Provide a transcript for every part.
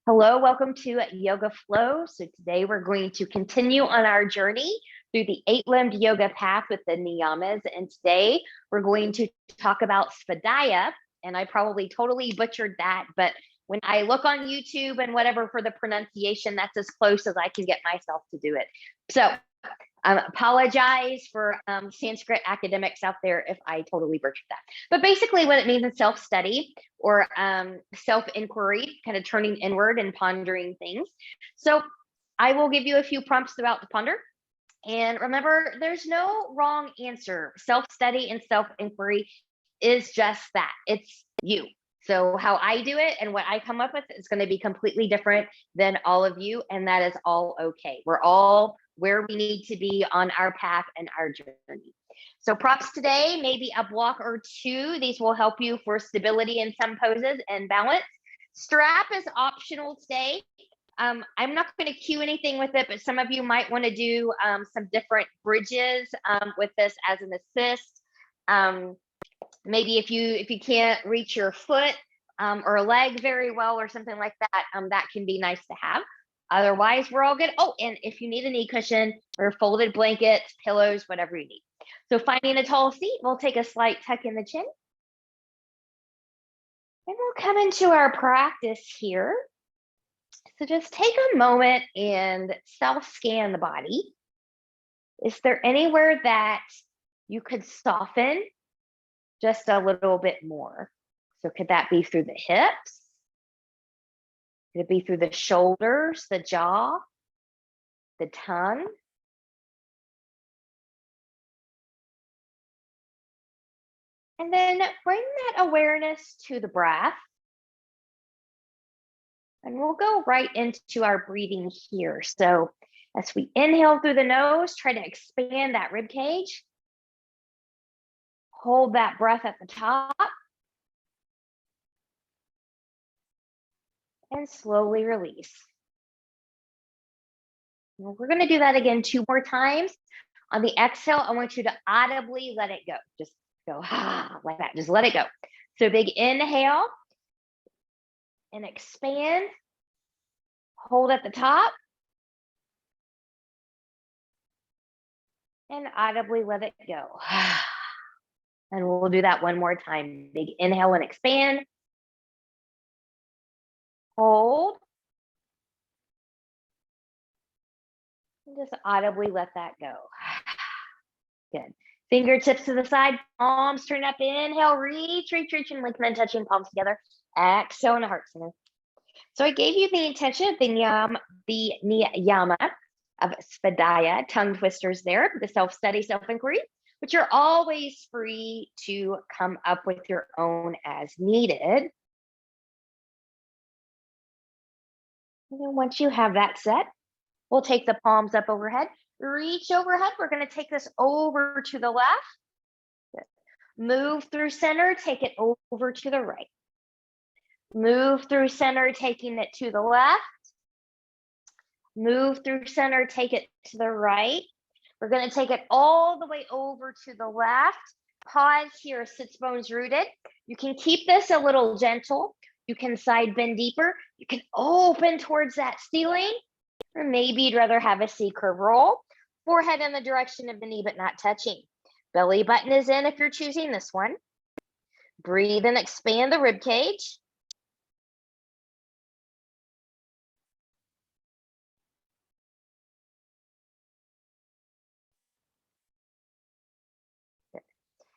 Hello, welcome to Yoga Flow. So today we're going to continue on our journey through the 8-limbed yoga path with the niyamas. And today we're going to talk about Svadhyaya. And I probably totally butchered that, but when I look on YouTube and whatever for the pronunciation, that's as close as I can get myself to do it. So apologize for Sanskrit academics out there if I totally butchered that. But basically what it means is self-study or self-inquiry, kind of turning inward and pondering things. So I will give you a few prompts about to ponder. And remember, there's no wrong answer. Self-study and self-inquiry is just that. It's you. So how I do it and what I come up with is going to be completely different than all of you. And that is all okay. We're all where we need to be on our path and our journey. So props today, maybe a block or two. These will help you for stability in some poses and balance. Strap is optional today. I'm not going to cue anything with it, but some of you might want to do some different bridges with this as an assist. Maybe if you can't reach your foot or leg very well or something like that, that can be nice to have. Otherwise, we're all good. Oh, and if you need a knee cushion or folded blankets, pillows, whatever you need. So finding a tall seat, we'll take a slight tuck in the chin. And we'll come into our practice here. So just take a moment and self-scan the body. Is there anywhere that you could soften just a little bit more? So could that be through the hips? Could it be through the shoulders, the jaw, the tongue? And then bring that awareness to the breath. And we'll go right into our breathing here. So as we inhale through the nose, try to expand that rib cage. Hold that breath at the top. And slowly release. We're going to do that again 2 more times. On the exhale, I want you to audibly let it go. Just go like that. Just let it go. So big inhale and expand. Hold at the top. And audibly let it go. And we'll do that 1 more time. Big inhale and expand. Hold. And just audibly let that go. Good. Fingertips to the side, palms turn up. Inhale, reach, and lengthen, touching palms together. Exhale in the heart center. So I gave you the intention of the niyama of Svadhyaya, tongue twisters there, the self-study, self-inquiry, but you're always free to come up with your own as needed. And then once you have that set, we'll take the palms up overhead, reach overhead. We're going to take this over to the left. Good. Move through center, take it over to the right. Move through center, taking it to the left. Move through center, take it to the right. We're going to take it all the way over to the left. Pause here, sits bones rooted. You can keep this a little gentle. You can side bend deeper. You can open towards that ceiling, or maybe you'd rather have a C-curve roll. Forehead in the direction of the knee, but not touching. Belly button is in if you're choosing this one. Breathe and expand the rib cage.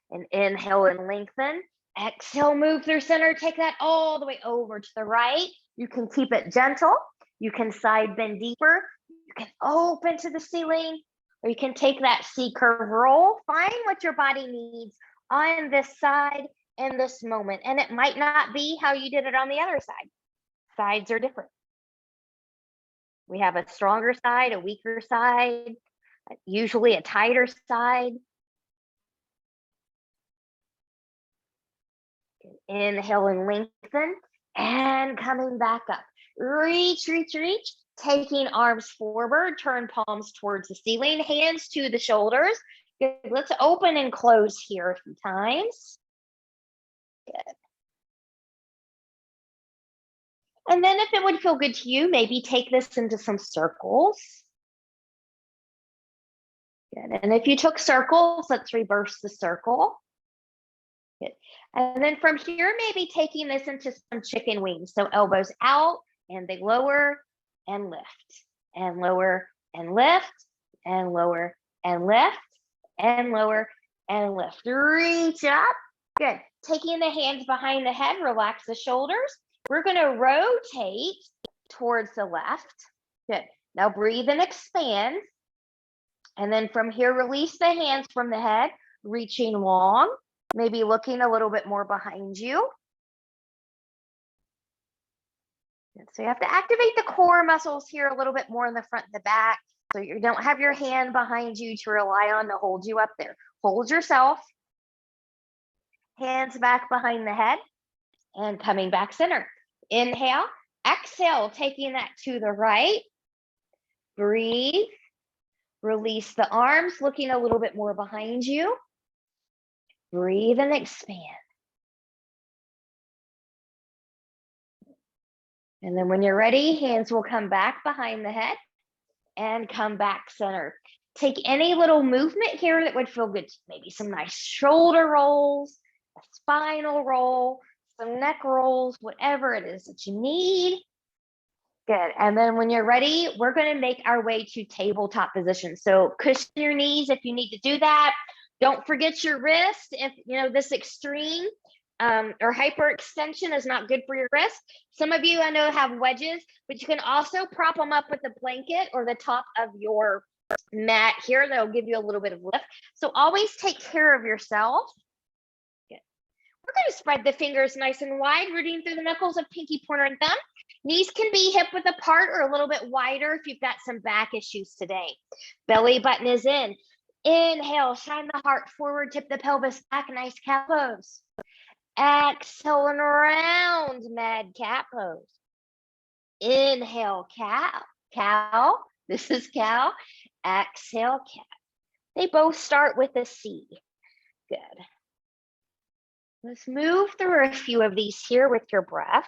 And inhale and lengthen. Exhale, move through center. Take that all the way over to the right. You can keep it gentle. You can side bend deeper. You can open to the ceiling, or you can take that C-curve roll. Find what your body needs on this side in this moment. And it might not be how you did it on the other side. Sides are different. We have a stronger side, a weaker side, usually a tighter side. Inhale and lengthen, and coming back up. Reach, taking arms forward, turn palms towards the ceiling, hands to the shoulders. Good. Let's open and close here a few times. Good. And then if it would feel good to you, maybe take this into some circles. Good. And if you took circles, let's reverse the circle. Good. And then from here, maybe taking this into some chicken wings. So elbows out and they lower and lift and lower and lift and lower and lift and lower and lift. Reach up. Good. Taking the hands behind the head, relax the shoulders. We're going to rotate towards the left. Good. Now breathe and expand. And then from here, release the hands from the head, reaching long, maybe looking a little bit more behind you. So you have to activate the core muscles here a little bit more in the front and the back. So you don't have your hand behind you to rely on to hold you up there. Hold yourself. Hands back behind the head and coming back center. Inhale, exhale, taking that to the right. Breathe. Release the arms, looking a little bit more behind you. Breathe and expand. And then when you're ready, hands will come back behind the head and come back center. Take any little movement here that would feel good. Maybe some nice shoulder rolls, a spinal roll, some neck rolls, whatever it is that you need. Good. And then when you're ready, we're going to make our way to tabletop position. So cushion your knees if you need to do that. Don't forget your wrist. If this extreme or hyperextension is not good for your wrist. Some of you I know have wedges, but you can also prop them up with a blanket or the top of your mat here. That'll give you a little bit of lift. So always take care of yourself. Good. We're going to spread the fingers nice and wide, rooting through the knuckles of pinky, pointer, and thumb. Knees can be hip width apart or a little bit wider if you've got some back issues today. Belly button is in. Inhale, shine the heart forward, tip the pelvis back, nice cow pose. Exhale and round, mad cat pose. Inhale, cow. This is cow. Exhale, cat. They both start with a C. Good. Let's move through a few of these here with your breath.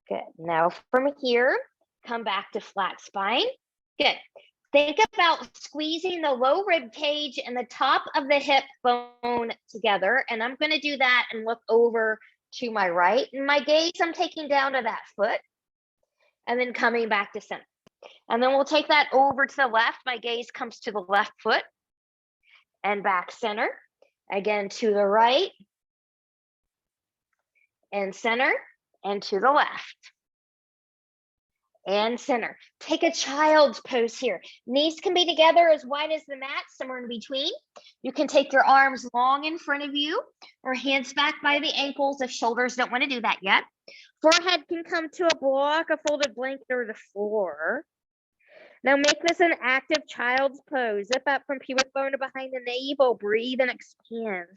Good. Now from here, come back to flat spine. Good. Think about squeezing the low rib cage and the top of the hip bone together. And I'm going to do that and look over to my right. And my gaze, I'm taking down to that foot and then coming back to center. And then we'll take that over to the left. My gaze comes to the left foot and back center. Again, to the right and center. And to the left and center. Take a child's pose here. Knees can be together as wide as the mat, somewhere in between. You can take your arms long in front of you or hands back by the ankles if shoulders don't want to do that yet. Forehead can come to a block, a folded blanket, or the floor. Now make this an active child's pose. Zip up from pubic bone to behind the navel. Breathe and expand.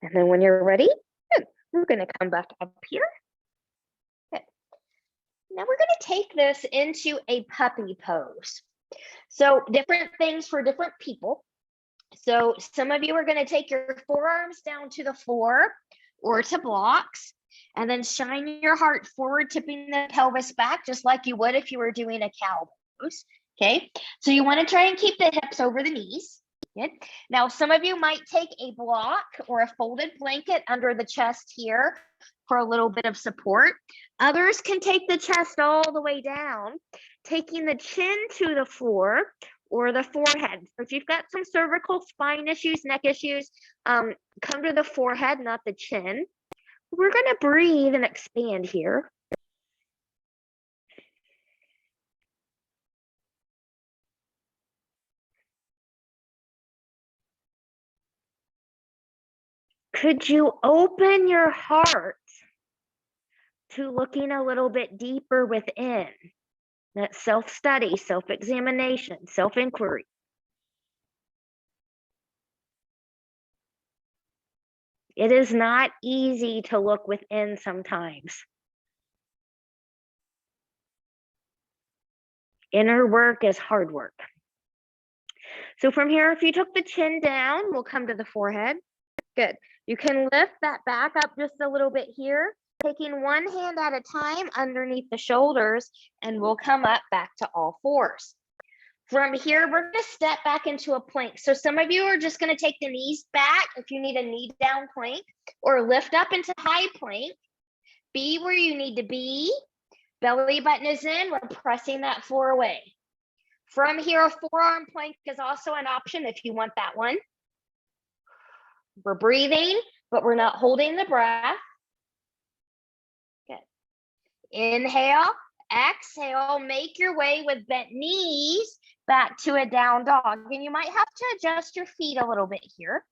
And then when you're ready, we're going to come back up here. Good. Now we're going to take this into a puppy pose. So different things for different people. So some of you are going to take your forearms down to the floor or to blocks, and then shine your heart forward, tipping the pelvis back, just like you would if you were doing a cow pose. Okay, so you want to try and keep the hips over the knees. Good. Now, some of you might take a block or a folded blanket under the chest here for a little bit of support. Others can take the chest all the way down, taking the chin to the floor or the forehead. So if you've got some cervical spine issues, neck issues, come to the forehead, not the chin. We're going to breathe and expand here. Could you open your heart to looking a little bit deeper within? That self-study, self-examination, self-inquiry. It is not easy to look within sometimes. Inner work is hard work. So from here, if you took the chin down, we'll come to the forehead. Good. You can lift that back up just a little bit here, taking one hand at a time underneath the shoulders, and we'll come up back to all fours. From here, we're going to step back into a plank. So some of you are just going to take the knees back if you need a knee down plank, or lift up into high plank. Be where you need to be. Belly button is in. We're pressing that floor away. From here, a forearm plank is also an option if you want that one. We're breathing, but we're not holding the breath. Good. Inhale, exhale, make your way with bent knees back to a down dog. And you might have to adjust your feet a little bit here.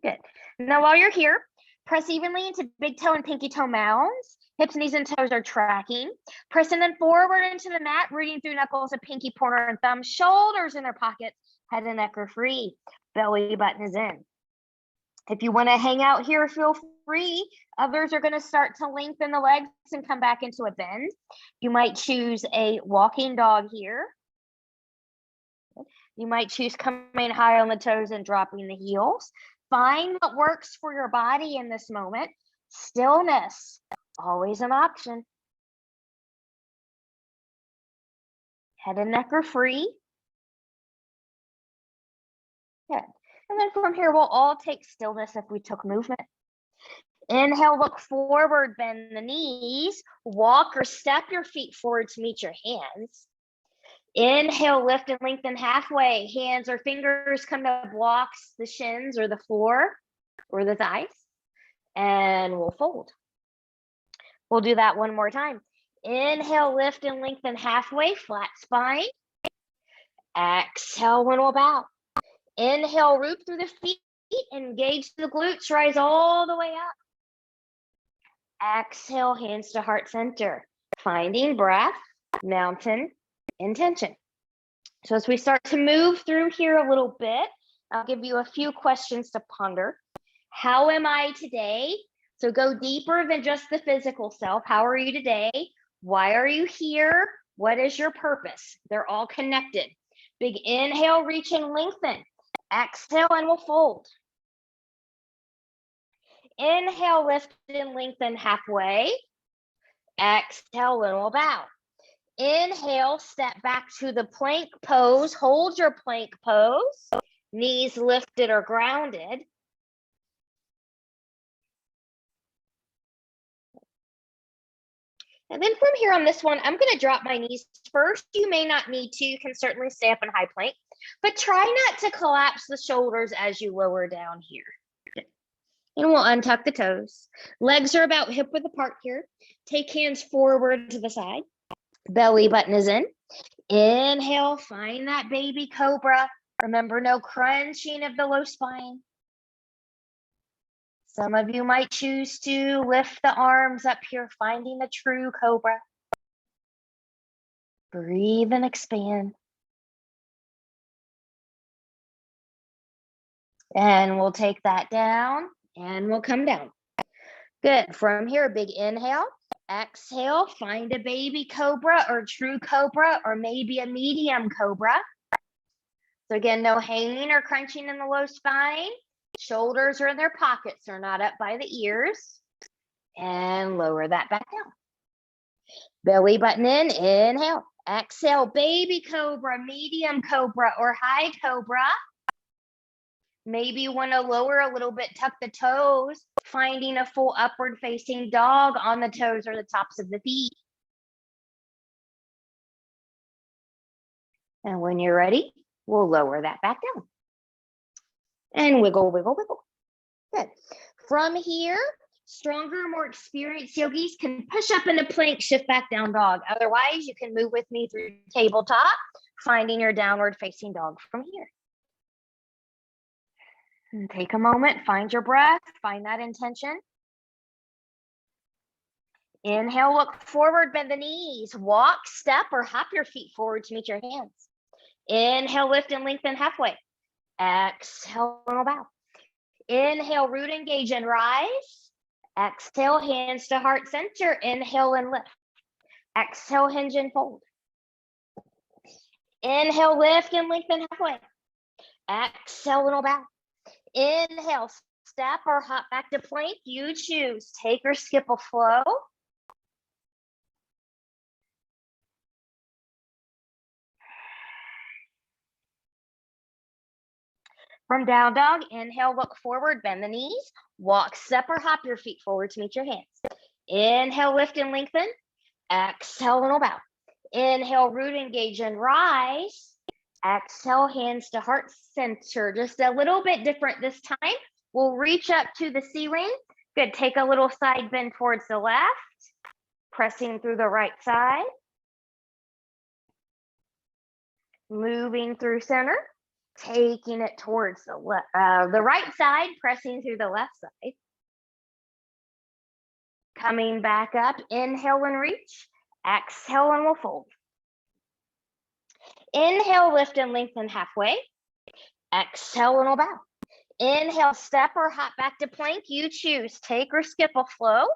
Good. Now, while you're here, press evenly into big toe and pinky toe mounds. Hips, knees, and toes are tracking. Pressing them forward into the mat, rooting through knuckles of pinky, pointer, and thumb. Shoulders in their pockets. Head and neck are free. Belly button is in. If you want to hang out here, feel free. Others are going to start to lengthen the legs and come back into a bend. You might choose a walking dog here. You might choose coming high on the toes and dropping the heels. Find what works for your body in this moment. Stillness, always an option. Head and neck are free. Good. And then from here, we'll all take stillness if we took movement. Inhale, look forward, bend the knees. Walk or step your feet forward to meet your hands. Inhale, lift and lengthen halfway. Hands or fingers come to blocks, the shins or the floor or the thighs. And we'll fold. We'll do that one more time. Inhale, lift and lengthen halfway, flat spine. Exhale, one will bow. Inhale, root through the feet, engage the glutes, rise all the way up. Exhale, hands to heart center. Finding breath, mountain, intention. So as we start to move through here a little bit, I'll give you a few questions to ponder. How am I today? So go deeper than just the physical self. How are you today? Why are you here? What is your purpose? They're all connected. Big inhale, reach and lengthen. Exhale and we'll fold. Inhale, lift and lengthen halfway. Exhale and we'll bow. Inhale, step back to the plank pose. Hold your plank pose. Knees lifted or grounded. And then from here on this one, I'm going to drop my knees first. You may not need to. You can certainly stay up in high plank, but try not to collapse the shoulders as you lower down here. And we'll untuck the toes. Legs are about hip width apart here. Take hands forward to the side. Belly button is in. Inhale, find that baby cobra. Remember, no crunching of the low spine. Some of you might choose to lift the arms up here, finding the true cobra. Breathe and expand. And we'll take that down and we'll come down. Good. From here, big inhale. Exhale, find a baby cobra or true cobra or maybe a medium cobra. So again, no hanging or crunching in the low spine. Shoulders are in their pockets, they're not up by the ears. And lower that back down. Belly button in, inhale. Exhale, baby cobra, medium cobra, or high cobra. Maybe you want to lower a little bit, tuck the toes, finding a full upward facing dog on the toes or the tops of the feet. And when you're ready, we'll lower that back down. And wiggle, wiggle, wiggle. Good. From here, stronger, more experienced yogis can push up into plank, shift back down dog. Otherwise, you can move with me through tabletop, finding your downward facing dog from here. And take a moment, find your breath, find that intention. Inhale, look forward, bend the knees, walk, step, or hop your feet forward to meet your hands. Inhale, lift and lengthen halfway. Exhale, and bow. Inhale, root, engage, and rise. Exhale, hands to heart center. Inhale and lift. Exhale, hinge and fold. Inhale, lift and lengthen halfway. Exhale, little bow. Inhale, step or hop back to plank. You choose. Take or skip a flow. From down dog, inhale, look forward, bend the knees. Walk, step or hop your feet forward to meet your hands. Inhale, lift and lengthen. Exhale, little bow. Inhale, root, engage, and rise. Exhale, hands to heart center. Just a little bit different this time. We'll reach up to the ceiling. Good. Take a little side bend towards the left. Pressing through the right side. Moving through center. Taking it towards the right side. Pressing through the left side. Coming back up. Inhale and reach. Exhale and we'll fold. Inhale, lift and lengthen halfway. Exhale and we'll bow. Inhale, step or hop back to plank. You choose. Take or skip a flow.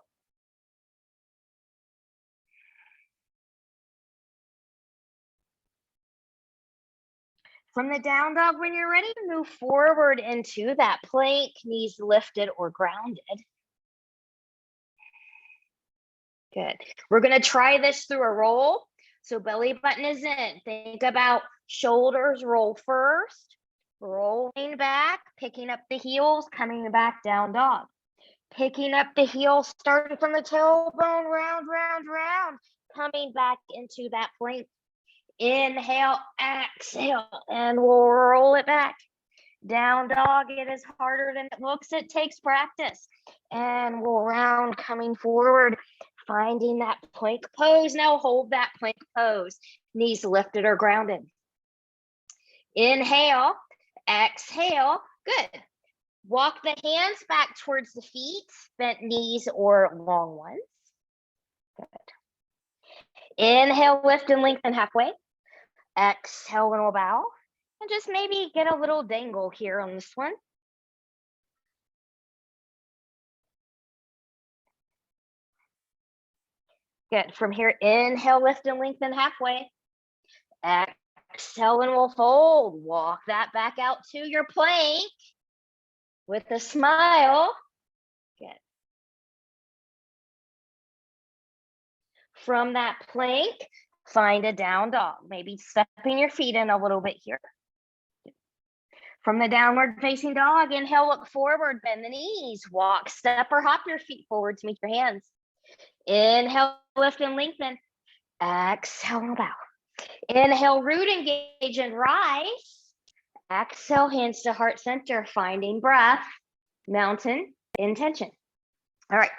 From the down dog, when you're ready to move forward into that plank, knees lifted or grounded. Good. We're going to try this through a roll. So belly button is in. Think about shoulders roll first, rolling back, picking up the heels, coming back down dog. Picking up the heels, starting from the tailbone, round, round, round, coming back into that plank. Inhale, exhale, and we'll roll it back. Down dog, it is harder than it looks. It takes practice. And we'll round, coming forward, finding that plank pose. Now hold that plank pose. Knees lifted or grounded. Inhale, exhale, good. Walk the hands back towards the feet, bent knees or long ones. Good. Inhale, lift and lengthen halfway. Exhale and we'll bow. And just maybe get a little dangle here on this one. Good. From here, inhale, lift and lengthen halfway. Exhale and we'll fold. Walk that back out to your plank with a smile. Good. From that plank, find a down dog. Maybe stepping your feet in a little bit here. From the downward facing dog, inhale, look forward, bend the knees, walk, step or hop your feet forward to meet your hands. Inhale, lift and lengthen. Exhale and bow. Inhale, root, engage and rise. Exhale, hands to heart center, finding breath, mountain, intention. All right,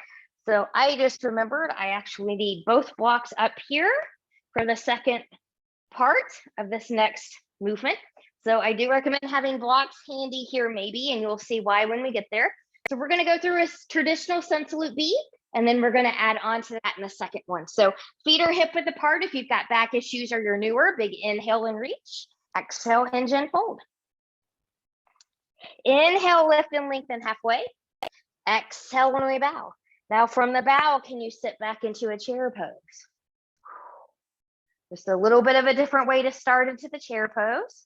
so I just remembered I actually need both blocks up here for the second part of this next movement. So I do recommend having blocks handy here maybe, and you'll see why when we get there. So we're going to go through a traditional sun salute beat, and then we're going to add on to that in the second one. So feet are hip width apart if you've got back issues or you're newer. Big inhale and reach. Exhale, hinge and fold. Inhale, lift and lengthen halfway. Exhale when we bow. Now from the bow, can you sit back into a chair pose? Just a little bit of a different way to start into the chair pose.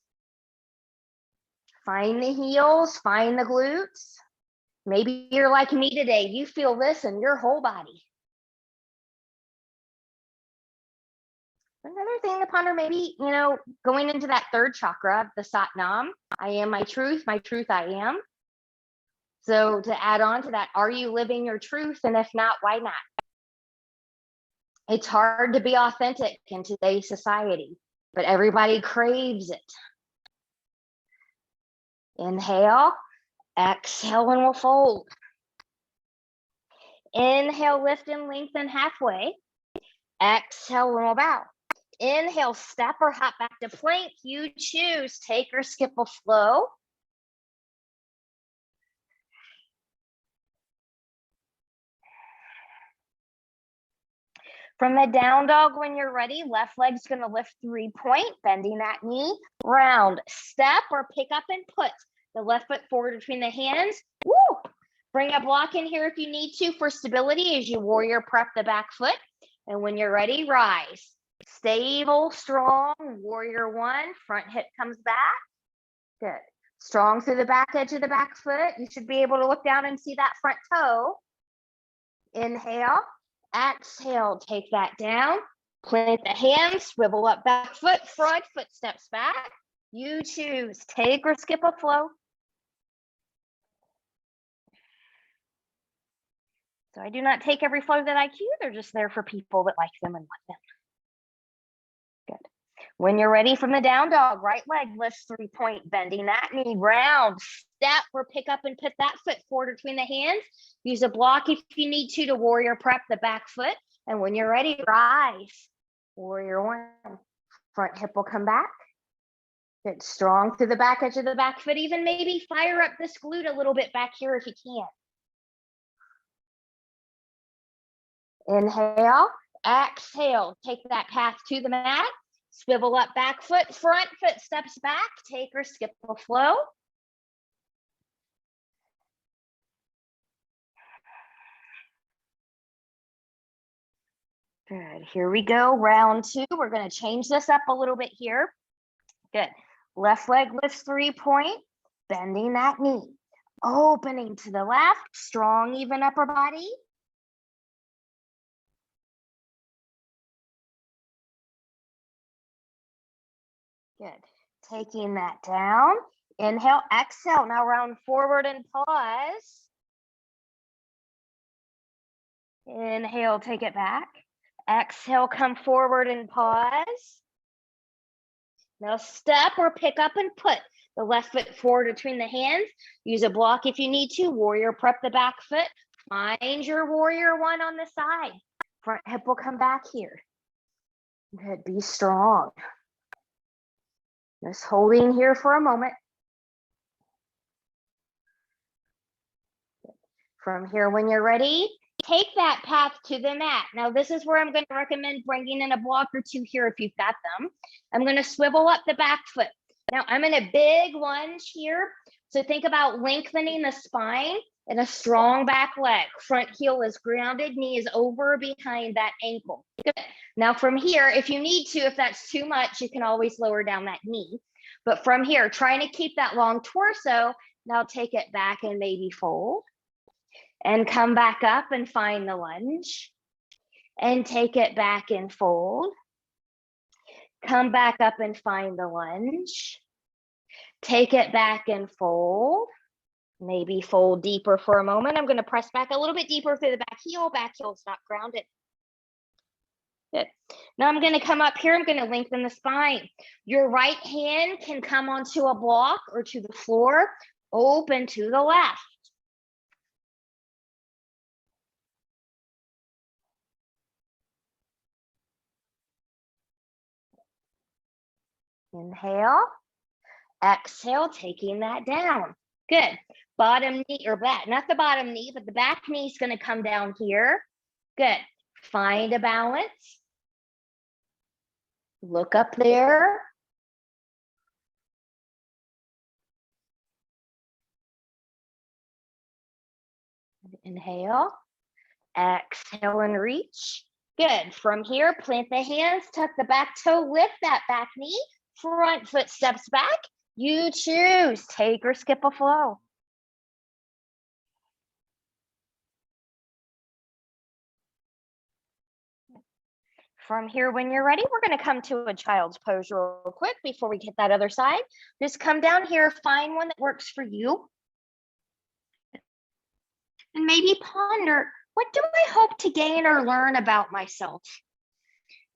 Find the heels, find the glutes. Maybe you're like me today. You feel this in your whole body. Another thing to ponder, maybe, going into that third chakra, the Satnam, I am my truth I am. So to add on to that, are you living your truth? And if not, why not? It's hard to be authentic in today's society, but everybody craves it. Inhale, exhale, and we'll fold. Inhale, lift and lengthen halfway. Exhale, and we'll bow. Inhale, step or hop back to plank. You choose. Take or skip a flow. From the down dog, when you're ready, left leg's going to lift 3-point, bending that knee, round, step or pick up and put. the left foot forward between the hands. Woo! Bring a block in here if you need to for stability as you warrior prep the back foot. And when you're ready, rise. Stable, strong, warrior one, front hip comes back. Good. Strong through the back edge of the back foot. You should be able to look down and see that front toe. Inhale, exhale, take that down. Plant the hands, swivel up back foot, front foot steps back. You choose, take or skip a flow. So I do not take every flow that I cue. They're just there for people that like them and want them. Good. When you're ready from the down dog, right leg lifts 3-point, bending that knee, round, step or pick up and put that foot forward between the hands. Use a block if you need to warrior prep the back foot. And when you're ready, rise. Warrior one, front hip will come back. Good, strong through the back edge of the back foot. Even maybe fire up this glute a little bit back here if you can. Inhale, exhale, take that path to the mat, swivel up back foot, front foot steps back, take or skip a flow. Good, here we go, round two. We're gonna change this up a little bit here. Good, left leg lifts 3-point, bending that knee, opening to the left, strong even upper body. Good. Taking that down. Inhale, exhale. Now round forward and pause. Inhale, take it back. Exhale, come forward and pause. Now step or pick up and put the left foot forward between the hands. Use a block if you need to. Warrior prep the back foot. Find your warrior one on the side. Front hip will come back here. Good. Be strong. Just holding here for a moment. From here, when you're ready, take that path to the mat. Now, this is where I'm going to recommend bringing in a block or two here if you've got them. I'm going to swivel up the back foot. Now, I'm in a big lunge here. So think about lengthening the spine and a strong back leg. Front heel is grounded, knee is over behind that ankle. Good. Now, from here, if you need to, if that's too much, you can always lower down that knee. But from here, trying to keep that long torso, now take it back and maybe fold. And come back up and find the lunge. And take it back and fold. Come back up and find the lunge. Take it back and fold. Maybe fold deeper for a moment. I'm going to press back a little bit deeper through the back heel. Back heel's not grounded. Good. Now I'm going to come up here. I'm going to lengthen the spine. Your right hand can come onto a block or to the floor. Open to the left. Inhale. Exhale, taking that down. Good. Bottom knee, or back, not the bottom knee, but the back knee is going to come down here. Good. Find a balance. Look up there. Inhale. Exhale and reach. Good. From here, plant the hands, tuck the back toe, lift that back knee. Front foot steps back. You choose, take or skip a flow. From here, when you're ready, we're going to come to a child's pose real quick before we get that other side. Just come down here, find one that works for you. And maybe ponder, what do I hope to gain or learn about myself?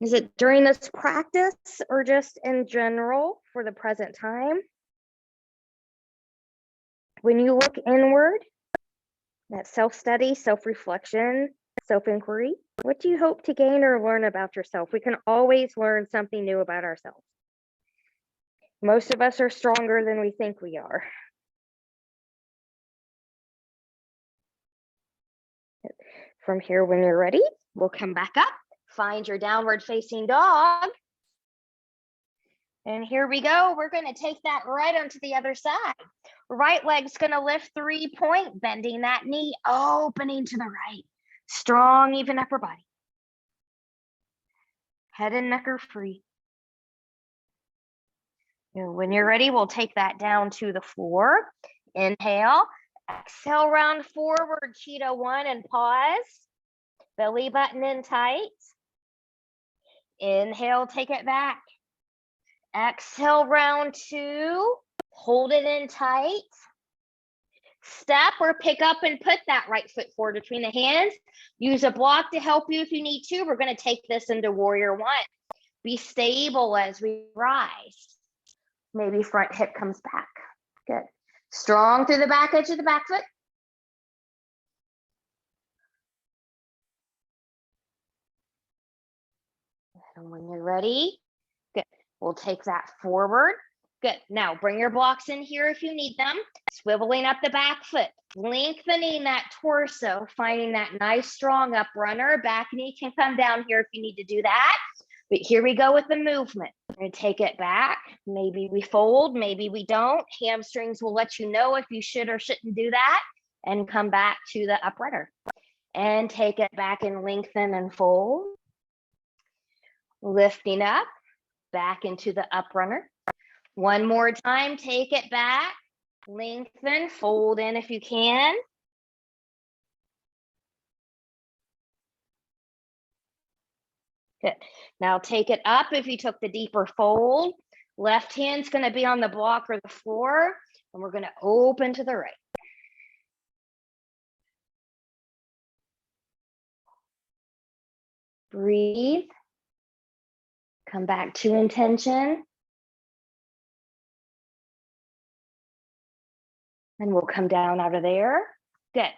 Is it during this practice or just in general for the present time? When you look inward, that self-study, self-reflection, self-inquiry, what do you hope to gain or learn about yourself? We can always learn something new about ourselves. Most of us are stronger than we think we are. From here, when you're ready, we'll come back up. Find your downward facing dog. And here we go. We're going to take that right onto the other side. Right leg's going to lift 3-point, bending that knee, opening to the right. Strong, even upper body. Head and neck are free. And when you're ready, we'll take that down to the floor. Inhale. Exhale, round forward, Cheetah 1, and pause. Belly button in tight. Inhale, take it back. Exhale, round 2. Hold it in tight. Step or pick up and put that right foot forward between the hands. Use a block to help you if you need to. We're going to take this into Warrior 1. Be stable as we rise. Maybe front hip comes back. Good. Strong through the back edge of the back foot. And when you're ready, good. We'll take that forward. Good. Now bring your blocks in here if you need them. Swiveling up the back foot, lengthening that torso, finding that nice strong up runner. Back knee can come down here if you need to do that. But here we go with the movement. We're going to take it back. Maybe we fold, maybe we don't. Hamstrings will let you know if you should or shouldn't do that. And come back to the up runner. And take it back and lengthen and fold. Lifting up, back into the up runner. One more time, take it back, lengthen, fold in if you can. Good. Now take it up if you took the deeper fold. Left hand's going to be on the block or the floor, and we're going to open to the right. Breathe. Come back to intention. And we'll come down out of there. Good.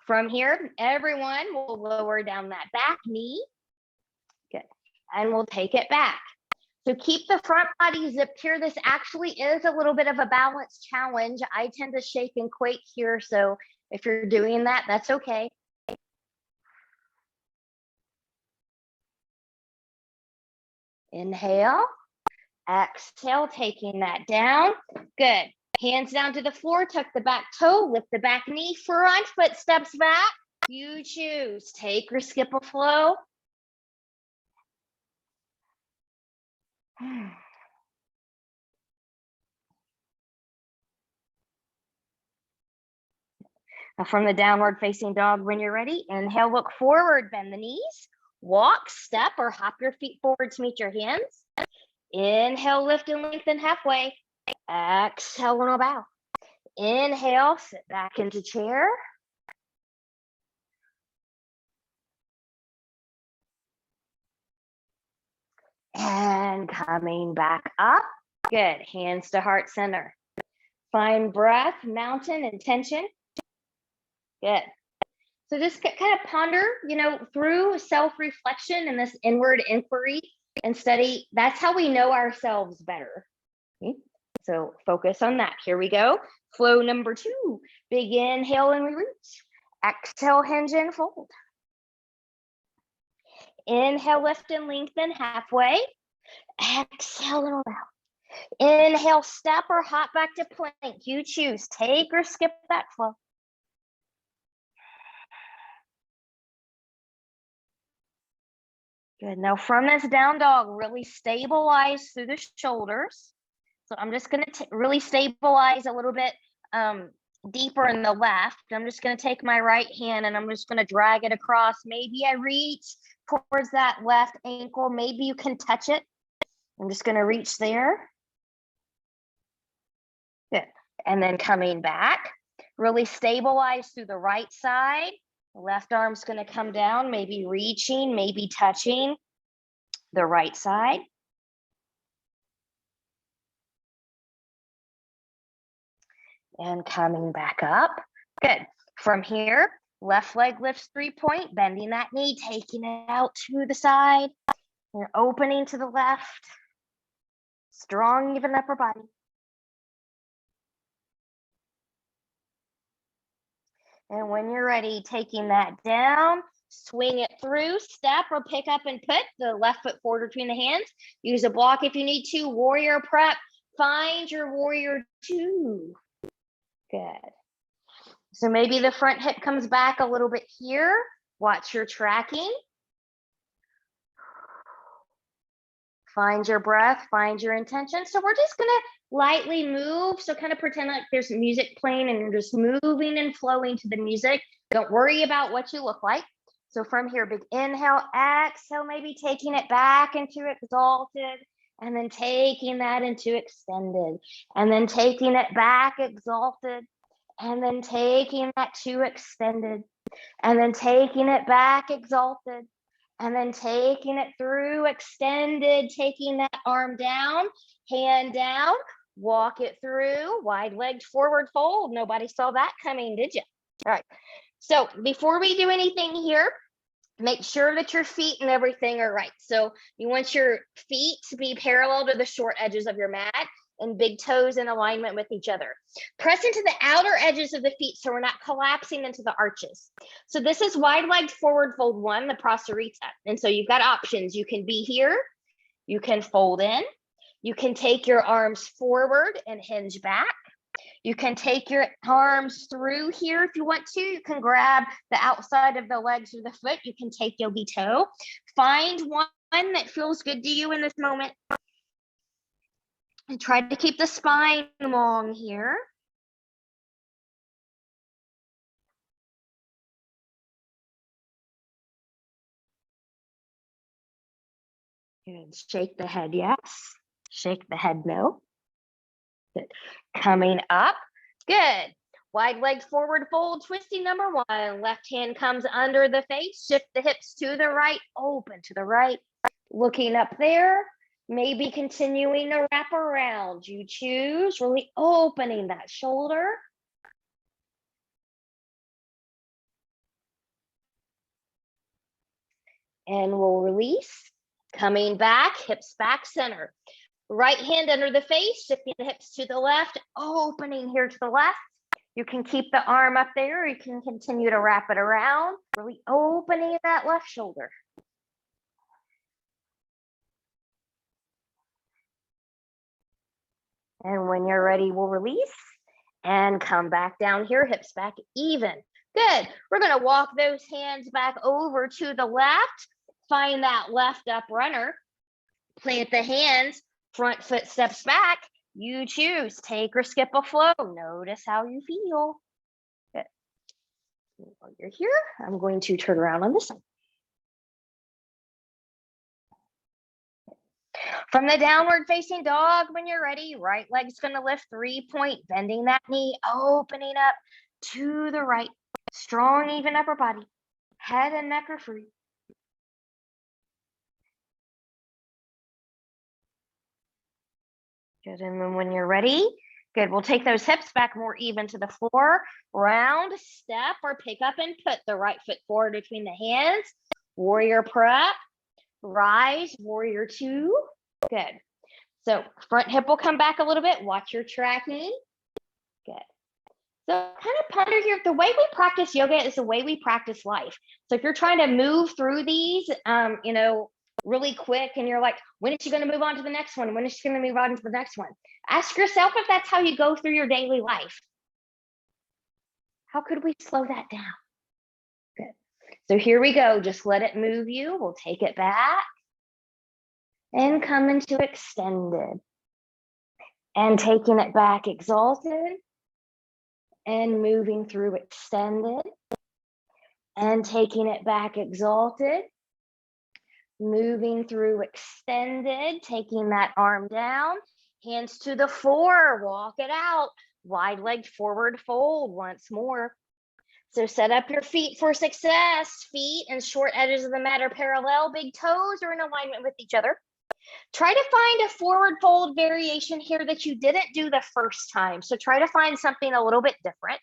From here, everyone will lower down that back knee. Good. And we'll take it back. So keep the front body zipped here. This actually is a little bit of a balance challenge. I tend to shake and quake here. So if you're doing that, that's okay. Inhale. Exhale, taking that down. Good. Hands down to the floor, tuck the back toe, lift the back knee, front foot steps back. You choose, take or skip a flow. Now from the downward facing dog, when you're ready, inhale, look forward, bend the knees, walk, step, or hop your feet forward to meet your hands. Inhale, lift and lengthen halfway. Exhale, and bow. Inhale, sit back into chair. And coming back up. Good. Hands to heart center. Find breath, mountain, and tension. Good. So just kind of ponder, through self-reflection and this inward inquiry and study. That's how we know ourselves better. Okay? So focus on that. Here we go. Flow number 2. Big inhale and we reach. Exhale, hinge and fold. Inhale, lift and lengthen halfway. Exhale and bow. Inhale, step or hop back to plank. You choose. Take or skip that flow. Good. Now from this down dog, really stabilize through the shoulders. So I'm just going to really stabilize a little bit deeper in the left. I'm just going to take my right hand and I'm just going to drag it across. Maybe I reach towards that left ankle. Maybe you can touch it. I'm just going to reach there. Good. And then coming back, really stabilize through the right side. The left arm's going to come down, maybe reaching, maybe touching the right side. And coming back up. Good. From here, left leg lifts 3-point, bending that knee, taking it out to the side. You're opening to the left. Strong, even upper body. And when you're ready, taking that down, swing it through, step or pick up and put the left foot forward between the hands. Use a block if you need to. Warrior prep. Find your warrior two. Good. So maybe the front hip comes back a little bit here. Watch your tracking. Find your breath, find your intention. So we're just gonna lightly move. So kind of pretend like there's music playing and you're just moving and flowing to the music. Don't worry about what you look like. So from here, big inhale, exhale, maybe taking it back into exalted, and then taking that into extended, and then taking it back, exalted, and then taking that to extended, and then taking it back, exalted, and then taking it through, extended, taking that arm down, hand down, walk it through, wide legged forward fold. Nobody saw that coming, did you? All right. So before we do anything here, make sure that your feet and everything are right. So you want your feet to be parallel to the short edges of your mat and big toes in alignment with each other. Press into the outer edges of the feet so we're not collapsing into the arches. So this is wide legged forward fold one, the prasarita. And so you've got options. You can be here, you can fold in, you can take your arms forward and hinge back. You can take your arms through here if you want to. You can grab the outside of the legs or the foot. You can take yogi toe. Find one that feels good to you in this moment. And try to keep the spine long here. Good. Shake the head, yes. Shake the head, no. Good. Coming up. Good. Wide legged forward fold, twisting number one. Left hand comes under the face. Shift the hips to the right, open to the right. Looking up there. Maybe continuing to wrap around. You choose, really opening that shoulder. And we'll release. Coming back, hips back center. Right hand under the face, shifting the hips to the left, opening here to the left. You can keep the arm up there, or you can continue to wrap it around, really opening that left shoulder. And when you're ready, we'll release and come back down here, hips back even. Good. We're going to walk those hands back over to the left. Find that left up runner. Plant the hands, front foot steps back. You choose, take or skip a flow. Notice how you feel. Good. While you're here, I'm going to turn around on this side. From the downward facing dog, when you're ready, right leg's going to lift 3-point, bending that knee, opening up to the right. Strong, even upper body. Head and neck are free. Good, and then when you're ready, good, we'll take those hips back more even to the floor. Round, step, or pick up and put the right foot forward between the hands. Warrior prep, rise, warrior two. Good. So front hip will come back a little bit. Watch your tracking. Good. So kind of ponder here, the way we practice yoga is the way we practice life. So if you're trying to move through these, really quick, and you're like, when is she going to move on to the next one? When is she going to move on to the next one? Ask yourself if that's how you go through your daily life. How could we slow that down? Good. So here we go. Just let it move you. We'll take it back and come into extended, and taking it back, exalted, and moving through extended, and taking it back, exalted, moving through extended, taking that arm down, hands to the floor, walk it out, wide legged forward fold once more. So set up your feet for success. Feet and short edges of the mat are parallel, big toes are in alignment with each other. Try to find a forward fold variation here that you didn't do the first time. So try to find something a little bit different.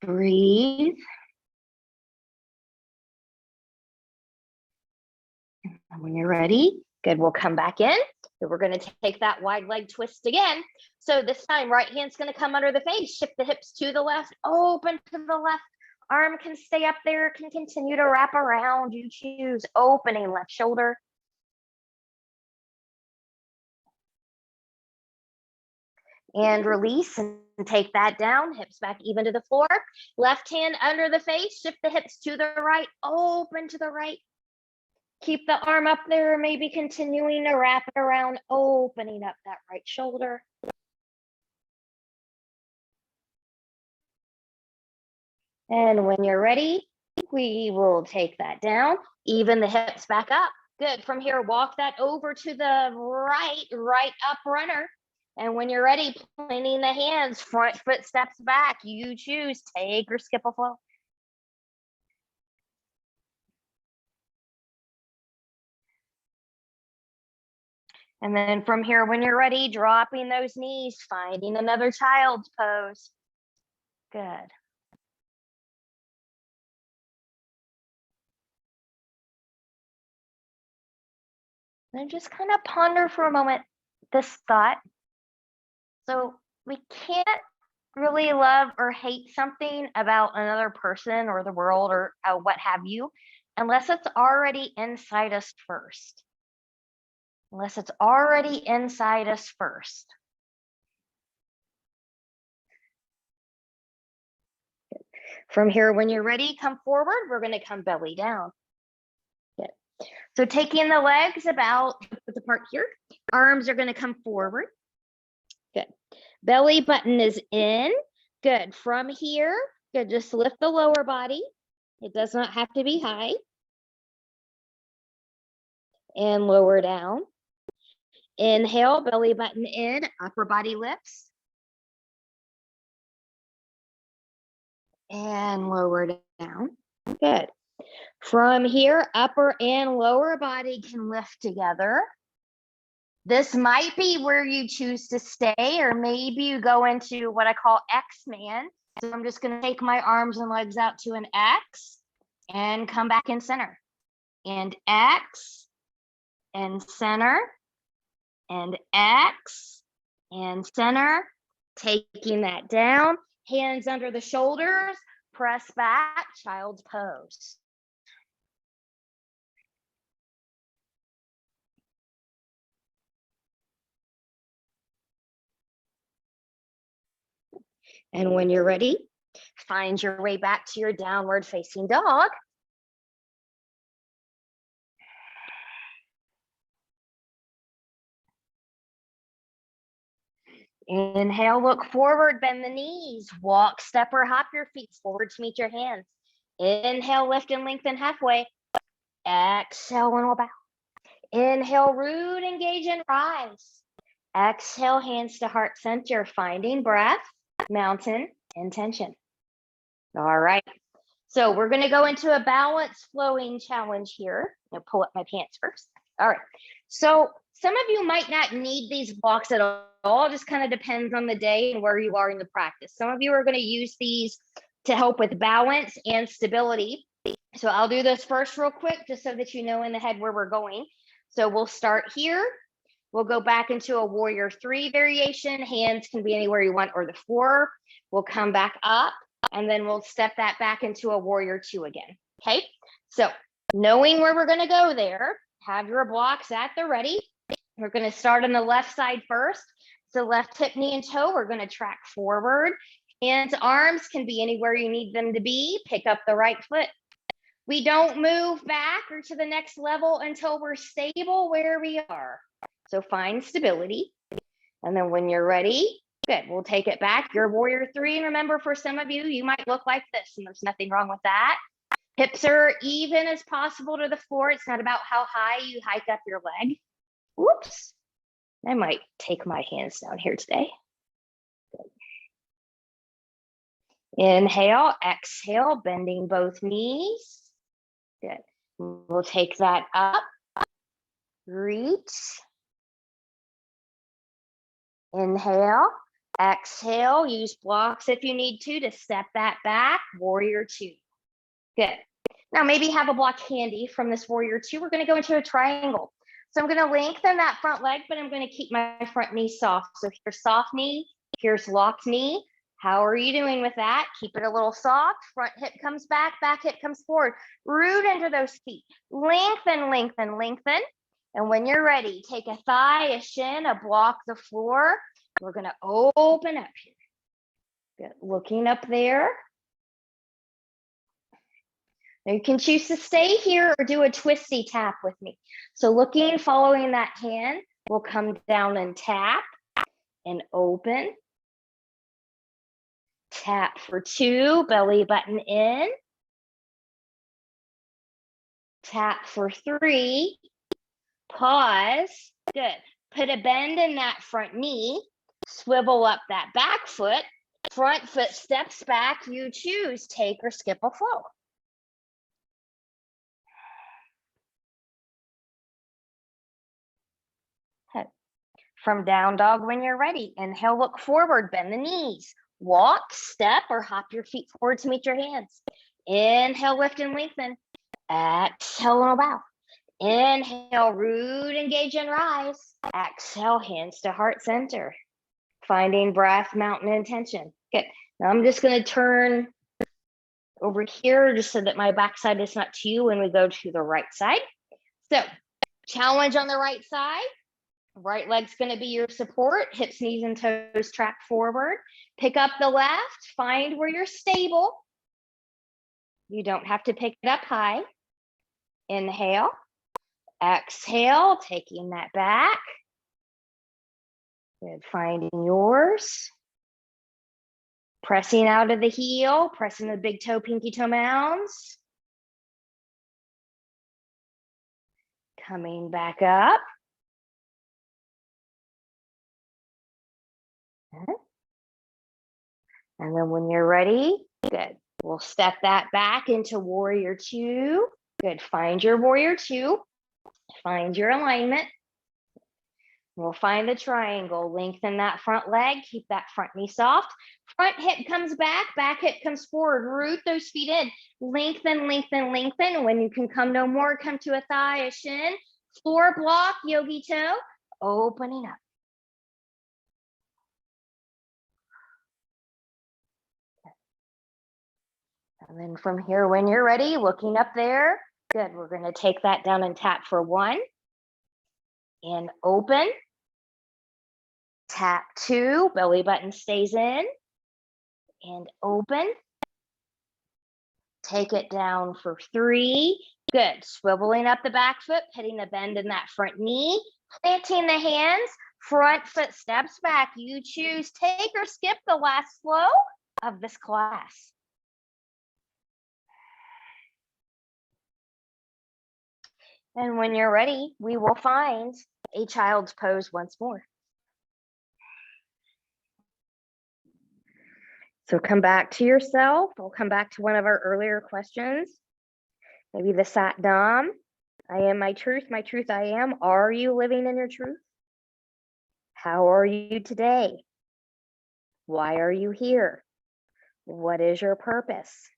Breathe. And when you're ready, Good, we'll come back in. So we're gonna take that wide leg twist again. So this time, right hand's gonna come under the face, shift the hips to the left, open to the left. Arm can stay up there, can continue to wrap around, you choose. Opening left shoulder. And release and take that down, hips back even to the floor. Left hand under the face, shift the hips to the right, open to the right. Keep the arm up there, maybe continuing to wrap it around, opening up that right shoulder. And when you're ready, we will take that down, even the hips back up. Good, from here, walk that over to the right up runner. And when you're ready, planting the hands, front foot steps back. You choose, take or skip a flow. And then from here, when you're ready, dropping those knees, finding another child's pose. Good. And just kind of ponder for a moment this thought. So we can't really love or hate something about another person or the world or what have you, unless it's already inside us first. Unless it's already inside us first. From here, when you're ready, come forward. We're going to come belly down. Good. So taking the legs about apart here, arms are going to come forward. Good. Belly button is in. Good. From here, good. Just lift the lower body. It does not have to be high. And lower down. Inhale, belly button in, upper body lifts. And lower down. Good. From here, upper and lower body can lift together. This might be where you choose to stay, or maybe you go into what I call X-Man. So I'm just going to take my arms and legs out to an X and come back in center. And X and center and X and center. Taking that down, hands under the shoulders, press back, child's pose. And when you're ready, find your way back to your downward facing dog. Inhale, look forward, bend the knees, walk, step or hop your feet forward to meet your hands. Inhale, lift and lengthen halfway. Exhale, and we'll bow. Inhale, root, engage and rise. Exhale, hands to heart center, finding breath, mountain, intention. All right. So we're going to go into a balance flowing challenge here. I'll pull up my pants first. All right. So some of you might not need these blocks at all. It just kind of depends on the day and where you are in the practice. Some of you are going to use these to help with balance and stability. So I'll do this first real quick, just so that you know in the head where we're going. So we'll start here. We'll go back into a warrior 3 variation. Hands can be anywhere you want, or the floor. We'll come back up, and then we'll step that back into a warrior 2 again. Okay. So knowing where we're going to go there, have your blocks at the ready. We're going to start on the left side first. So left hip, knee, and toe, we're going to track forward. Hands, arms can be anywhere you need them to be. Pick up the right foot. We don't move back or to the next level until we're stable where we are. So find stability. And then when you're ready, good, we'll take it back. Your warrior 3. And remember, for some of you, you might look like this, and there's nothing wrong with that. Hips are even as possible to the floor. It's not about how high you hike up your leg. Whoops. I might take my hands down here today. Good. Inhale, exhale, bending both knees. Good. We'll take that up. Reach. Inhale, exhale, use blocks if you need to step that back, warrior 2. Good. Now maybe have a block handy from this warrior 2. We're going to go into a triangle. So I'm going to lengthen that front leg, but I'm going to keep my front knee soft. So here's soft knee, here's locked knee. How are you doing with that? Keep it a little soft. Front hip comes back hip comes forward. Root into those feet. Lengthen, lengthen, lengthen. And when you're ready, take a thigh, a shin, a block the floor. We're going to open up here. Good. Looking up there. Now you can choose to stay here or do a twisty tap with me. So looking, following that hand, we'll come down and tap and open. Tap for 2, belly button in. Tap for 3, pause. Good. Put a bend in that front knee. Swivel up that back foot. Front foot steps back. You choose, take or skip a flow. From down dog when you're ready. Inhale, look forward, bend the knees. Walk, step, or hop your feet forward to meet your hands. Inhale, lift and lengthen. Exhale, and bow. Inhale, root, engage, and rise. Exhale, hands to heart center. Finding breath, mountain intention. Good. Now I'm just going to turn over here just so that my backside is not to you when we go to the right side. So challenge on the right side. Right leg's going to be your support. Hips, knees, and toes track forward. Pick up the left. Find where you're stable. You don't have to pick it up high. Inhale. Exhale, taking that back. Good. Finding yours. Pressing out of the heel. Pressing the big toe, pinky toe mounds. Coming back up. And then when you're ready, good. We'll step that back into warrior 2. Good. Find your warrior 2. Find your alignment. We'll find the triangle. Lengthen that front leg. Keep that front knee soft. Front hip comes back hip comes forward. Root those feet in. Lengthen, lengthen, lengthen. When you can come no more, come to a thigh, a shin. Floor block, yogi toe. Opening up. And then from here, when you're ready, looking up there. Good. We're going to take that down and tap for 1. And open. Tap 2. Belly button stays in. And open. Take it down for 3. Good. Swiveling up the back foot, hitting the bend in that front knee. Planting the hands. Front foot steps back. You choose, take or skip the last flow of this class. And when you're ready, we will find a child's pose once more. So come back to yourself. We'll come back to one of our earlier questions. Maybe the Sat Nam. I am my truth I am. Are you living in your truth? How are you today? Why are you here? What is your purpose?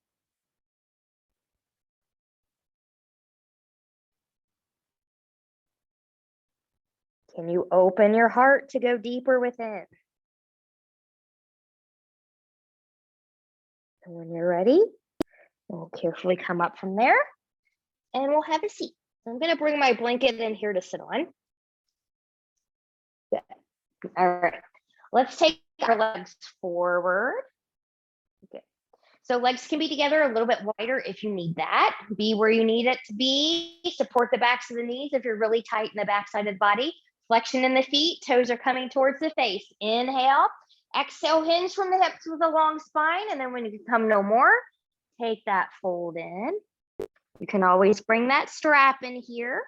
Can you open your heart to go deeper within? And when you're ready, we'll carefully come up from there and we'll have a seat. So I'm going to bring my blanket in here to sit on. Good. All right. Let's take our legs forward. Okay. So legs can be together a little bit wider if you need that. Be where you need it to be. Support the backs of the knees if you're really tight in the backside of the body. Flexion in the feet. Toes are coming towards the face. Inhale. Exhale, hinge from the hips with a long spine. And then when you come no more, take that fold in. You can always bring that strap in here.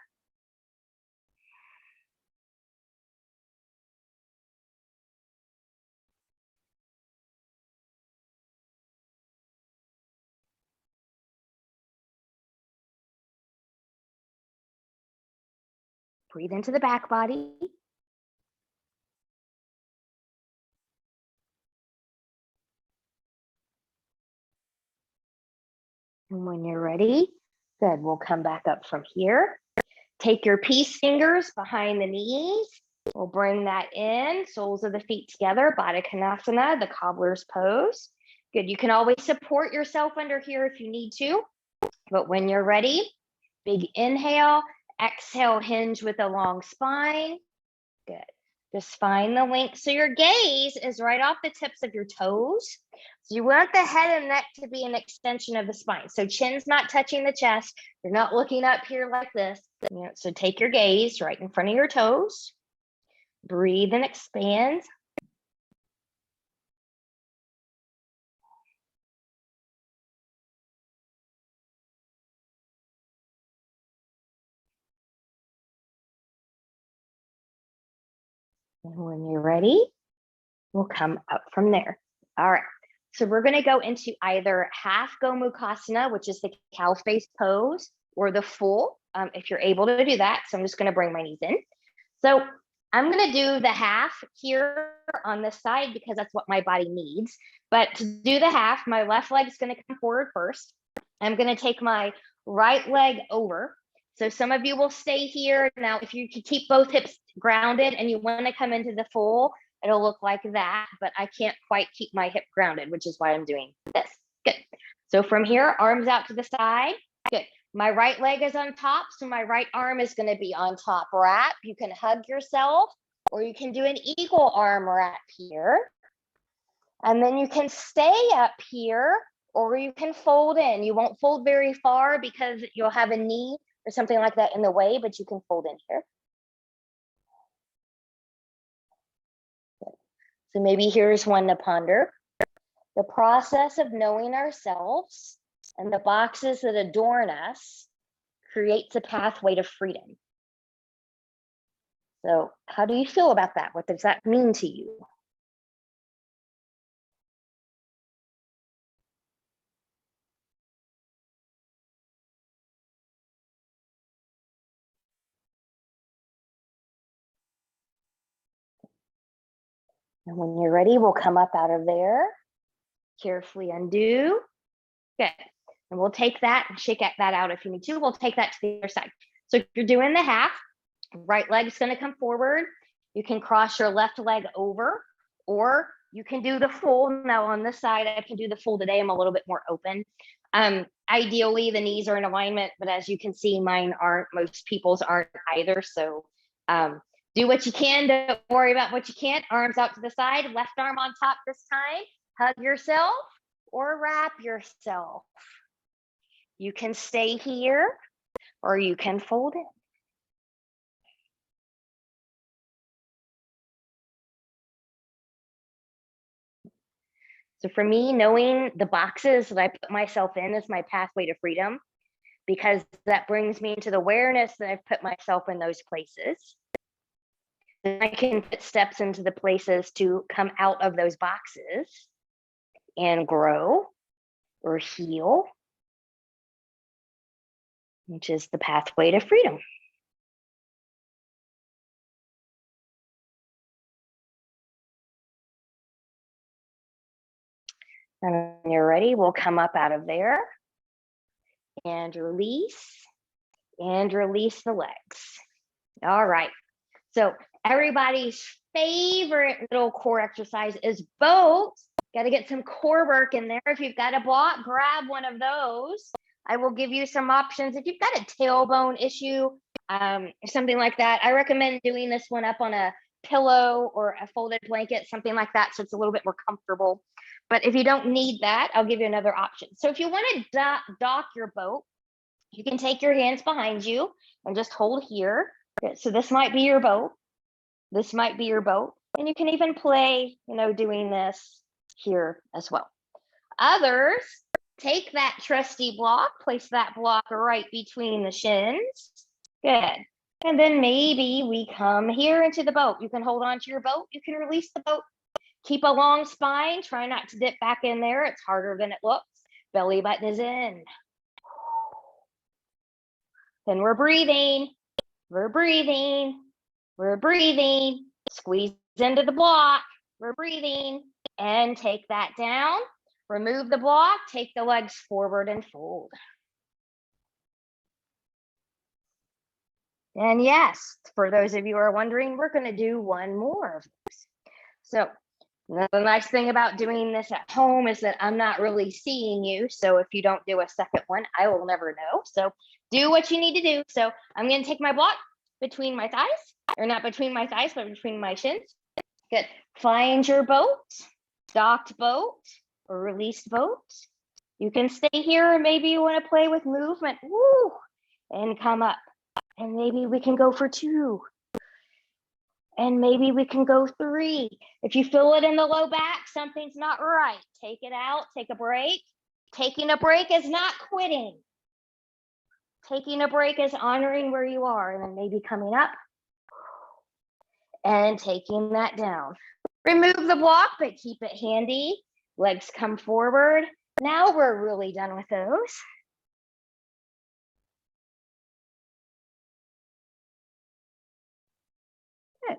Breathe into the back body. And when you're ready, good, we'll come back up from here. Take your peace fingers behind the knees. We'll bring that in, soles of the feet together, Badakanasana, the cobbler's pose. Good, you can always support yourself under here if you need to, but when you're ready, big inhale, exhale, hinge with a long spine. Good. Just find the length. So your gaze is right off the tips of your toes. So you want the head and neck to be an extension of the spine. So chin's not touching the chest. You're not looking up here like this. So take your gaze right in front of your toes. Breathe and expand. And when you're ready, we'll come up from there. All right. So we're going to go into either half Gomukasana, which is the cow face pose, or the full, if you're able to do that. So I'm just going to bring my knees in. So I'm going to do the half here on this side because that's what my body needs. But to do the half, my left leg is going to come forward first. I'm going to take my right leg over. So some of you will stay here. Now, if you can keep both hips grounded and you want to come into the full, it'll look like that, but I can't quite keep my hip grounded, which is why I'm doing this. Good. So from here, arms out to the side. Good. My right leg is on top, so my right arm is going to be on top wrap. You can hug yourself, or you can do an eagle arm wrap here. And then you can stay up here, or you can fold in. You won't fold very far because you'll have a knee or something like that in the way, but you can fold in here. Good. So maybe here's one to ponder. The process of knowing ourselves and the boxes that adorn us creates a pathway to freedom. So how do you feel about that? What does that mean to you? And when you're ready, we'll come up out of there. Carefully undo. Good. And we'll take that and shake that out if you need to. We'll take that to the other side. So if you're doing the half, right leg is going to come forward. You can cross your left leg over, or you can do the full. Now on this side, I can do the full today. I'm a little bit more open. Ideally, the knees are in alignment, but as you can see, mine aren't. Most people's aren't either. So do what you can. Don't worry about what you can't. Arms out to the side, left arm on top this time. Hug yourself or wrap yourself. You can stay here or you can fold it. So for me, knowing the boxes that I put myself in is my pathway to freedom, because that brings me into the awareness that I've put myself in those places. Then I can put steps into the places to come out of those boxes and grow or heal, which is the pathway to freedom. And when you're ready, we'll come up out of there and release the legs. All right. So everybody's favorite little core exercise is boats. Got to get some core work in there. If you've got a block, grab one of those. I will give you some options. If you've got a tailbone issue, something like that, I recommend doing this one up on a pillow or a folded blanket, something like that, so it's a little bit more comfortable. But if you don't need that, I'll give you another option. So if you want to dock your boat, you can take your hands behind you and just hold here. So this might be your boat. This might be your boat. And you can even play, doing this here as well. Others, take that trusty block, place that block right between the shins. Good. And then maybe we come here into the boat. You can hold on to your boat. You can release the boat. Keep a long spine. Try not to dip back in there. It's harder than it looks. Belly button is in. Then we're breathing. We're breathing. We're breathing. Squeeze into the block. We're breathing. And take that down. Remove the block. Take the legs forward and fold. And yes, for those of you who are wondering, we're going to do one more of those. So the nice thing about doing this at home is that I'm not really seeing you. So if you don't do a second one, I will never know. So do what you need to do. So I'm going to take my block between my thighs, or not between my thighs, but between my shins. Good. Find your boat, docked boat, or released boat. You can stay here, or maybe you want to play with movement. Woo! And come up. And maybe we can go for 2. And maybe we can go 3. If you feel it in the low back, something's not right. Take it out, take a break. Taking a break is not quitting. Taking a break is honoring where you are, and then maybe coming up and taking that down. Remove the block, but keep it handy. Legs come forward. Now we're really done with those. Good.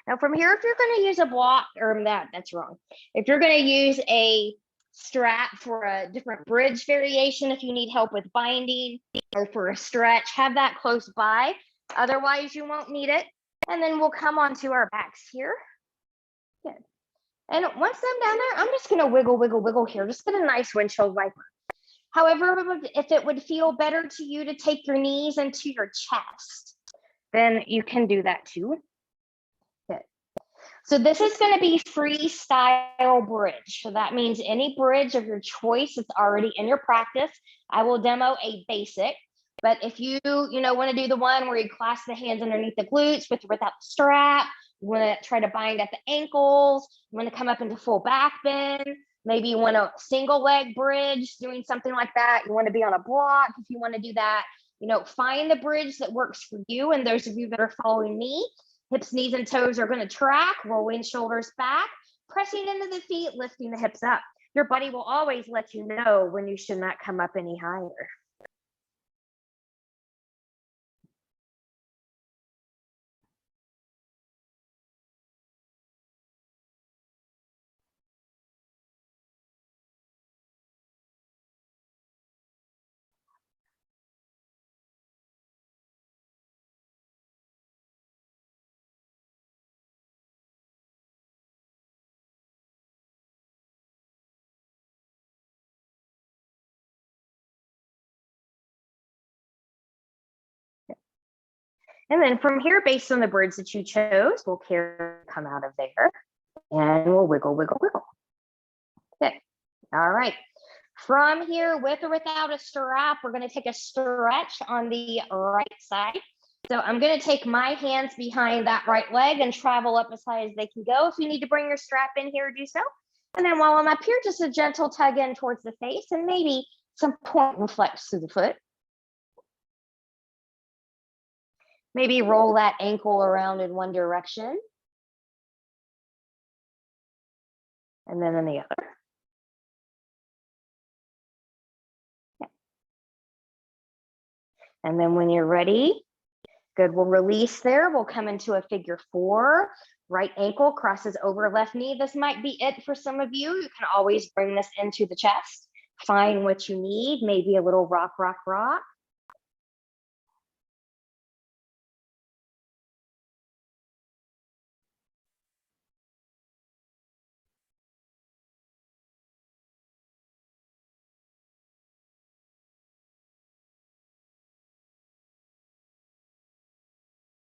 Now from here, if you're going to use a block, or that's wrong. If you're going to use a strap for a different bridge variation, if you need help with binding or for a stretch, have that close by. Otherwise, you won't need it. And then we'll come onto our backs here. Good. And once I'm down there, I'm just going to wiggle, wiggle, wiggle here. Just get a nice windshield wiper. However, if it would feel better to you to take your knees into your chest, then you can do that too. Good. So this is going to be freestyle bridge. So that means any bridge of your choice that's already in your practice. I will demo a basic, but if you want to do the one where you clasp the hands underneath the glutes with or without the strap, you want to try to bind at the ankles, you want to come up into full back bend, maybe you want a single leg bridge, doing something like that. You want to be on a block if you want to do that. Find the bridge that works for you. And those of you that are following me, hips, knees, and toes are going to track, rolling shoulders back, pressing into the feet, lifting the hips up. Your body will always let you know when you should not come up any higher. And then from here, based on the bridge that you chose, we'll come out of there and we'll wiggle, wiggle, wiggle. Okay. All right. From here, with or without a strap, we're going to take a stretch on the right side. So I'm going to take my hands behind that right leg and travel up as high as they can go. If you need to bring your strap in here, do so. And then while I'm up here, just a gentle tug in towards the face and maybe some point and flex through the foot. Maybe roll that ankle around in one direction. And then in the other. Okay. And then when you're ready, good, we'll release there. We'll come into a figure 4. Right ankle crosses over left knee. This might be it for some of you. You can always bring this into the chest. Find what you need, maybe a little rock, rock, rock.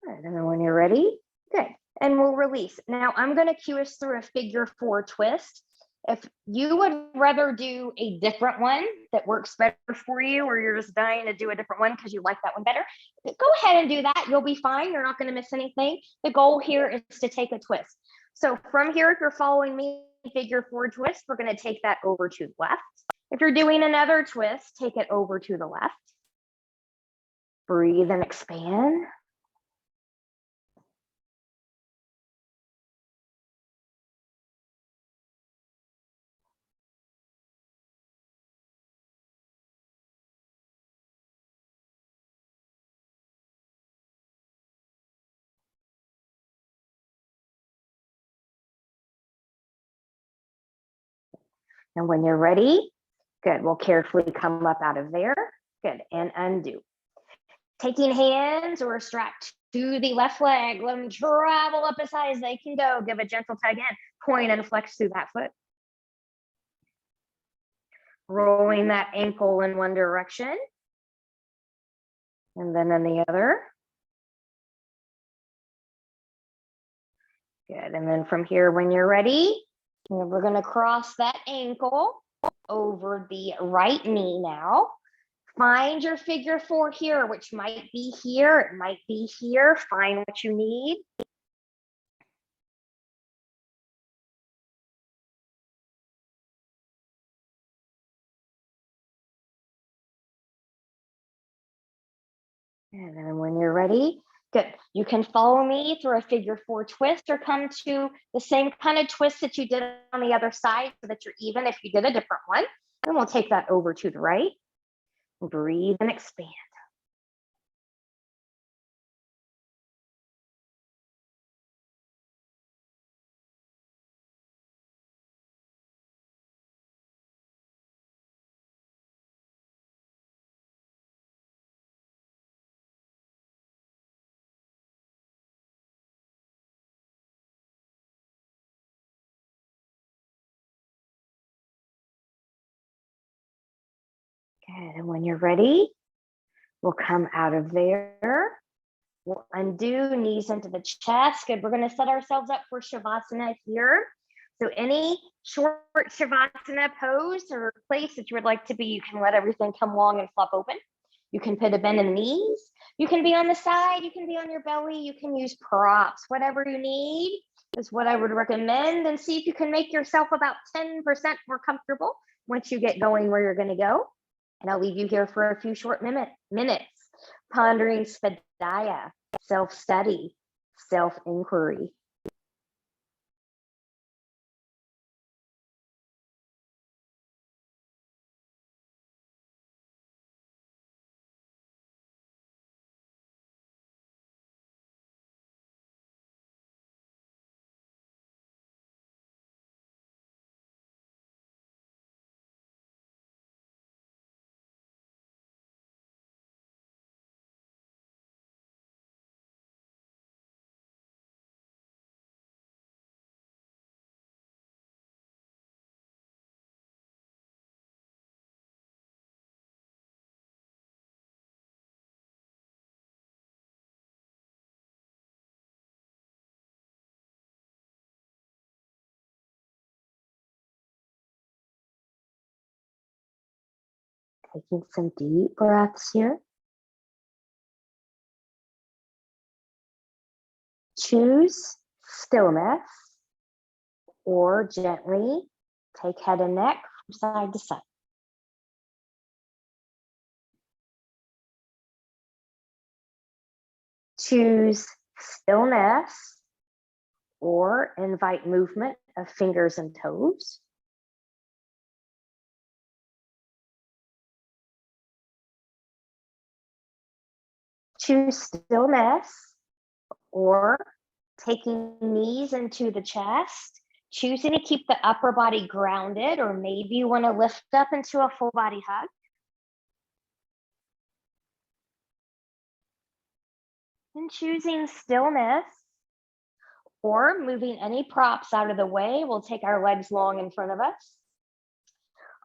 Good. And then when you're ready, good. And we'll release. Now I'm going to cue us through a figure 4 twist. If you would rather do a different one that works better for you, or you're just dying to do a different one because you like that one better, go ahead and do that. You'll be fine. You're not going to miss anything. The goal here is to take a twist. So from here, if you're following me, figure 4 twist, we're going to take that over to the left. If you're doing another twist, take it over to the left. Breathe and expand. And when you're ready, good, we'll carefully come up out of there. Good, and undo. Taking hands or strapped to the left leg, let them travel up as high as they can go. Give a gentle tug in, point and flex through that foot. Rolling that ankle in one direction and then in the other. Good. And then from here, when you're ready, we're going to cross that ankle over the right knee now. Find your figure 4 here, which might be here, it might be here. Find what you need. And then when you're ready, good. You can follow me through a figure 4 twist or come to the same kind of twist that you did on the other side so that you're even if you did a different one. Then we'll take that over to the right. Breathe and expand. Good. And when you're ready, we'll come out of there. We'll undo, knees into the chest. Good. We're going to set ourselves up for Shavasana here. So any short Shavasana pose or place that you would like to be, you can let everything come long and flop open. You can put a bend in the knees. You can be on the side. You can be on your belly. You can use props. Whatever you need is what I would recommend. And see if you can make yourself about 10% more comfortable once you get going where you're going to go. And I'll leave you here for a few short minutes, pondering Svadhyaya, self-study, self-inquiry. Taking some deep breaths here. Choose stillness or gently take head and neck from side to side. Choose stillness or invite movement of fingers and toes. Choose stillness or taking knees into the chest, choosing to keep the upper body grounded, or maybe you want to lift up into a full body hug. And choosing stillness or moving any props out of the way. We'll take our legs long in front of us,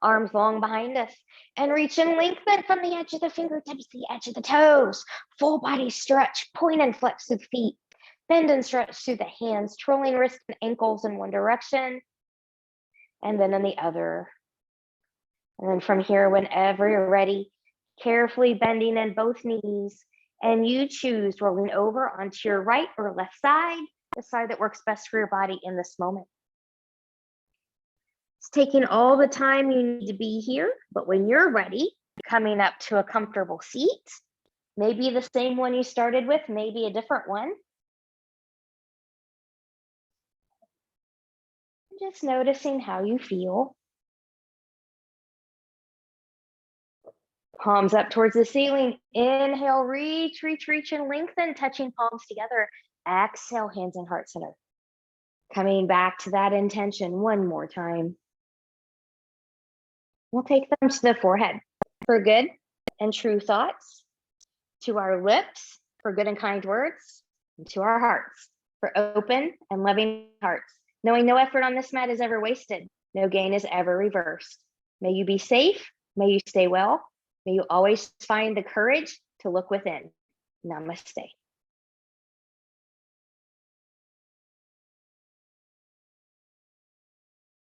arms long behind us, and reach and lengthen from the edge of the fingertips to the edge of the toes. Full body stretch, point and flex through the feet. Bend and stretch through the hands, twirling wrists and ankles in one direction, and then in the other. And then from here, whenever you're ready, carefully bending in both knees, and you choose rolling over onto your right or left side, the side that works best for your body in this moment. It's taking all the time you need to be here, but when you're ready, coming up to a comfortable seat, maybe the same one you started with, maybe a different one. Just noticing how you feel. Palms up towards the ceiling. Inhale, reach, reach, reach, and lengthen, touching palms together. Exhale, hands in heart center. Coming back to that intention one more time. We'll take them to the forehead for good and true thoughts. to our lips for good and kind words, and to our hearts for open and loving hearts, knowing no effort on this mat is ever wasted, no gain is ever reversed. May you be safe, may you stay well, may you always find the courage to look within. Namaste.